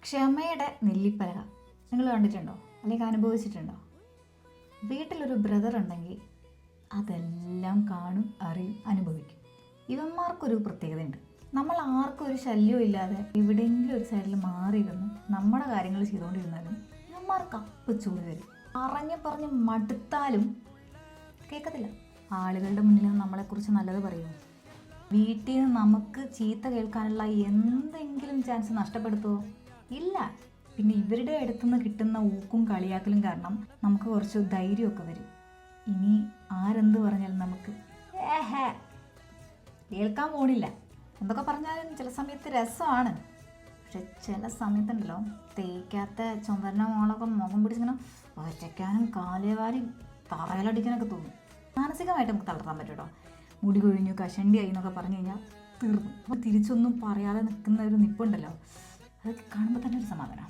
ക്ഷമയുടെ നെല്ലിപ്പലക നിങ്ങൾ കണ്ടിട്ടുണ്ടോ, അല്ലെങ്കിൽ അനുഭവിച്ചിട്ടുണ്ടോ? വീട്ടിലൊരു ബ്രദർ ഉണ്ടെങ്കിൽ അതെല്ലാം കാണും, അറിയും, അനുഭവിക്കും. ഇവന്മാർക്കൊരു പ്രത്യേകതയുണ്ട്. നമ്മൾ ആർക്കും ഒരു ശല്യവും ഇല്ലാതെ എവിടെയെങ്കിലും ഒരു സൈഡിൽ മാറിയിരുന്ന് നമ്മുടെ കാര്യങ്ങൾ ചെയ്തുകൊണ്ടിരുന്നാലും ഇവന്മാർക്ക് അപ്പം ചൂട് വരും. പറഞ്ഞ് മടുത്താലും കേൾക്കത്തില്ല. ആളുകളുടെ മുന്നിൽ നിന്ന് നമ്മളെക്കുറിച്ച് നല്ലത് പറയുമോ? വീട്ടിൽ നിന്ന് നമുക്ക് ചീത്ത കേൾക്കാനുള്ള എന്തെങ്കിലും ചാൻസ് നഷ്ടപ്പെടുത്തുമോ? ഇല്ല. പിന്നെ ഇവരുടെ അടുത്തുനിന്ന് കിട്ടുന്ന ഊക്കും കളിയാക്കലും കാരണം നമുക്ക് കുറച്ച് ധൈര്യമൊക്കെ വരും. ഇനി ആരെന്ത് പറഞ്ഞാലും നമുക്ക് കേൾക്കാൻ പോണില്ല. എന്തൊക്കെ പറഞ്ഞാലും ചില സമയത്ത് രസമാണ്. പക്ഷെ ചില സമയത്തുണ്ടല്ലോ, തേക്കാത്ത ചുമരിൻ്റെ മോളൊക്കെ മുഖം പിടിച്ചിങ്ങനെ ഒറ്റയ്ക്കാനും കാലേവാരി തറയിലടിക്കാനൊക്കെ തോന്നും. മാനസികമായിട്ട് നമുക്ക് തളർത്താൻ പറ്റും കേട്ടോ. മുടി കൊഴിഞ്ഞു, കഷണ്ടിയായി എന്നൊക്കെ പറഞ്ഞു കഴിഞ്ഞാൽ തീർന്നു. അപ്പോൾ തിരിച്ചൊന്നും പറയാതെ നിൽക്കുന്ന ഒരു നിപ്പുണ്ടല്ലോ, അതൊക്കെ കാണുമ്പോൾ തന്നെ ഒരു സമാധാനം.